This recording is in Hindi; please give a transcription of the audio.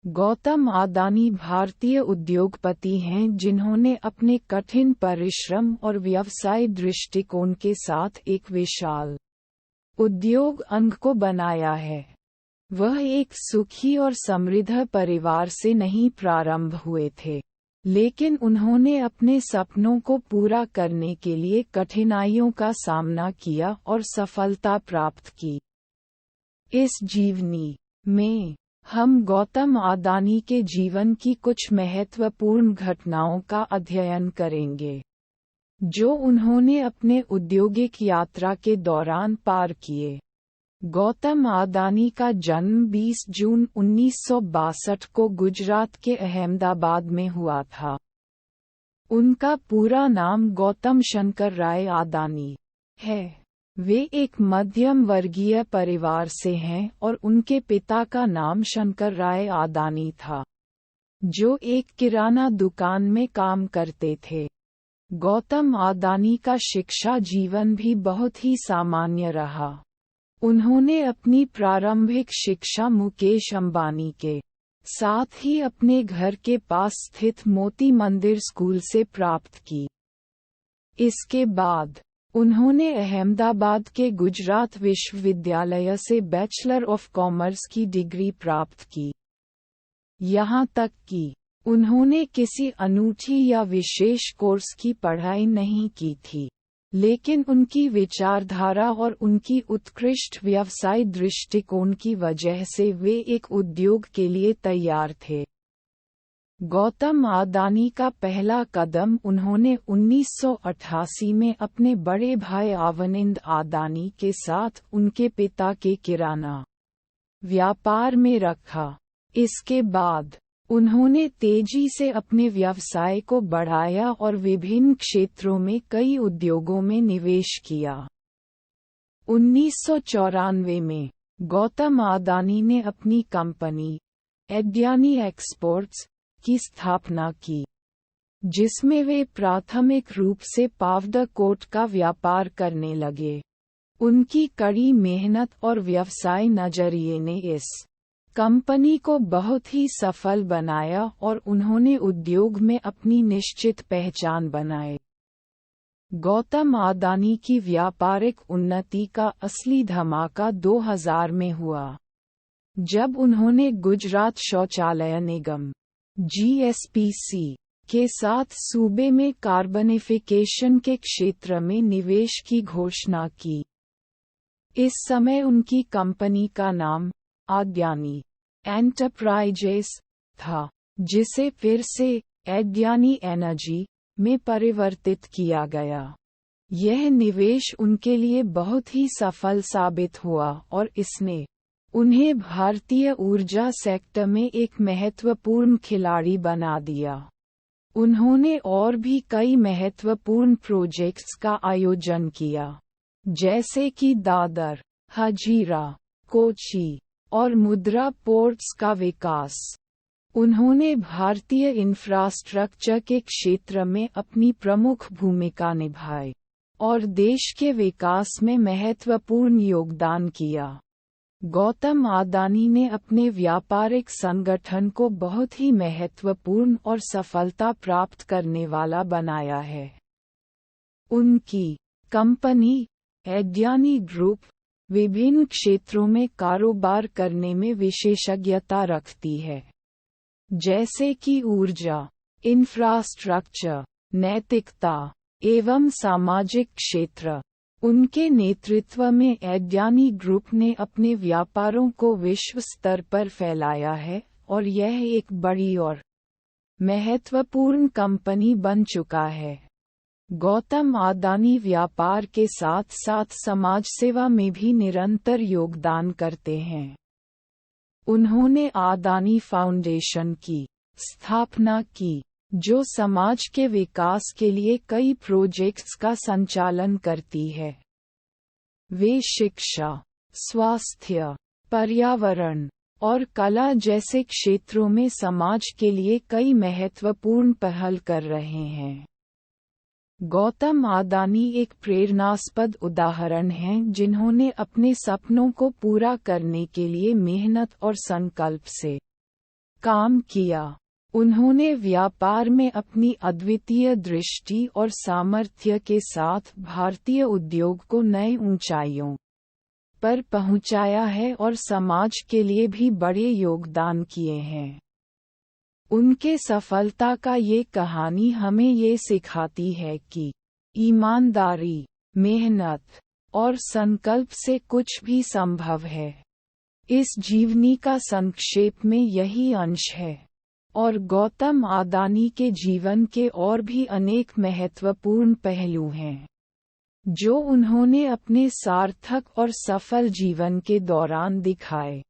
गौतम अदानी भारतीय उद्योगपति हैं जिन्होंने अपने कठिन परिश्रम और व्यवसाय दृष्टिकोण के साथ एक विशाल उद्योग अंग को बनाया है। वह एक सुखी और समृद्ध परिवार से नहीं प्रारंभ हुए थे, लेकिन उन्होंने अपने सपनों को पूरा करने के लिए कठिनाइयों का सामना किया और सफलता प्राप्त की। इस जीवनी में हम गौतम अदानी के जीवन की कुछ महत्वपूर्ण घटनाओं का अध्ययन करेंगे, जो उन्होंने अपने औद्योगिक यात्रा के दौरान पार किए। गौतम अदानी का जन्म 20 जून 1962 को गुजरात के अहमदाबाद में हुआ था। उनका पूरा नाम गौतम शंकर राय अदानी है। वे एक मध्यम वर्गीय परिवार से हैं और उनके पिता का नाम शंकर राय अदानी था, जो एक किराना दुकान में काम करते थे। गौतम अदानी का शिक्षा जीवन भी बहुत ही सामान्य रहा। उन्होंने अपनी प्रारंभिक शिक्षा मुकेश अंबानी के साथ ही अपने घर के पास स्थित मोती मंदिर स्कूल से प्राप्त की। इसके बाद उन्होंने अहमदाबाद के गुजरात विश्वविद्यालय से बैचलर ऑफ कॉमर्स की डिग्री प्राप्त की। यहाँ तक कि उन्होंने किसी अनूठी या विशेष कोर्स की पढ़ाई नहीं की थी, लेकिन उनकी विचारधारा और उनकी उत्कृष्ट व्यवसाय दृष्टिकोण की वजह से वे एक उद्योग के लिए तैयार थे। गौतम अदानी का पहला कदम उन्होंने 1988 में अपने बड़े भाई अवनिंद अदानी के साथ उनके पिता के किराना व्यापार में रखा। इसके बाद उन्होंने तेजी से अपने व्यवसाय को बढ़ाया और विभिन्न क्षेत्रों में कई उद्योगों में निवेश किया। 1994 में गौतम अदानी ने अपनी कंपनी अदानी एक्सपोर्ट्स की स्थापना की, जिसमें वे प्राथमिक रूप से पावडर कोट का व्यापार करने लगे। उनकी कड़ी मेहनत और व्यवसाय नजरिए ने इस कंपनी को बहुत ही सफल बनाया और उन्होंने उद्योग में अपनी निश्चित पहचान बनाई। गौतम अदानी की व्यापारिक उन्नति का असली धमाका 2000 में हुआ, जब उन्होंने गुजरात शौचालय निगम (GSPC) के साथ सूबे में कार्बनिफिकेशन के क्षेत्र में निवेश की घोषणा की। इस समय उनकी कंपनी का नाम अदानी एंटरप्राइजेस था, जिसे फिर से अदानी एनर्जी में परिवर्तित किया गया। यह निवेश उनके लिए बहुत ही सफल साबित हुआ और इसने उन्हें भारतीय ऊर्जा सेक्टर में एक महत्वपूर्ण खिलाड़ी बना दिया। उन्होंने और भी कई महत्वपूर्ण प्रोजेक्ट्स का आयोजन किया, जैसे कि दादर, हजीरा, कोची और मुद्रा पोर्ट्स का विकास। उन्होंने भारतीय इंफ्रास्ट्रक्चर के क्षेत्र में अपनी प्रमुख भूमिका निभाई और देश के विकास में महत्वपूर्ण योगदान किया। गौतम अदानी ने अपने व्यापारिक संगठन को बहुत ही महत्वपूर्ण और सफलता प्राप्त करने वाला बनाया है। उनकी कंपनी अदानी ग्रुप विभिन्न क्षेत्रों में कारोबार करने में विशेषज्ञता रखती है, जैसे कि ऊर्जा, इंफ्रास्ट्रक्चर, नैतिकता एवं सामाजिक क्षेत्र। उनके नेतृत्व में अदानी ग्रुप ने अपने व्यापारों को विश्व स्तर पर फैलाया है और यह एक बड़ी और महत्वपूर्ण कंपनी बन चुका है। गौतम अदानी व्यापार के साथ साथ समाज सेवा में भी निरंतर योगदान करते हैं। उन्होंने अदानी फाउंडेशन की स्थापना की, जो समाज के विकास के लिए कई प्रोजेक्ट्स का संचालन करती है। वे शिक्षा, स्वास्थ्य, पर्यावरण और कला जैसे क्षेत्रों में समाज के लिए कई महत्वपूर्ण पहल कर रहे हैं। गौतम अदानी एक प्रेरणास्पद उदाहरण हैं जिन्होंने अपने सपनों को पूरा करने के लिए मेहनत और संकल्प से काम किया। उन्होंने व्यापार में अपनी अद्वितीय दृष्टि और सामर्थ्य के साथ भारतीय उद्योग को नई ऊंचाइयों पर पहुंचाया है और समाज के लिए भी बड़े योगदान किए हैं। उनके सफलता का ये कहानी हमें ये सिखाती है कि ईमानदारी, मेहनत और संकल्प से कुछ भी संभव है। इस जीवनी का संक्षेप में यही अंश है, और गौतम अदानी के जीवन के और भी अनेक महत्वपूर्ण पहलू हैं, जो उन्होंने अपने सार्थक और सफल जीवन के दौरान दिखाए।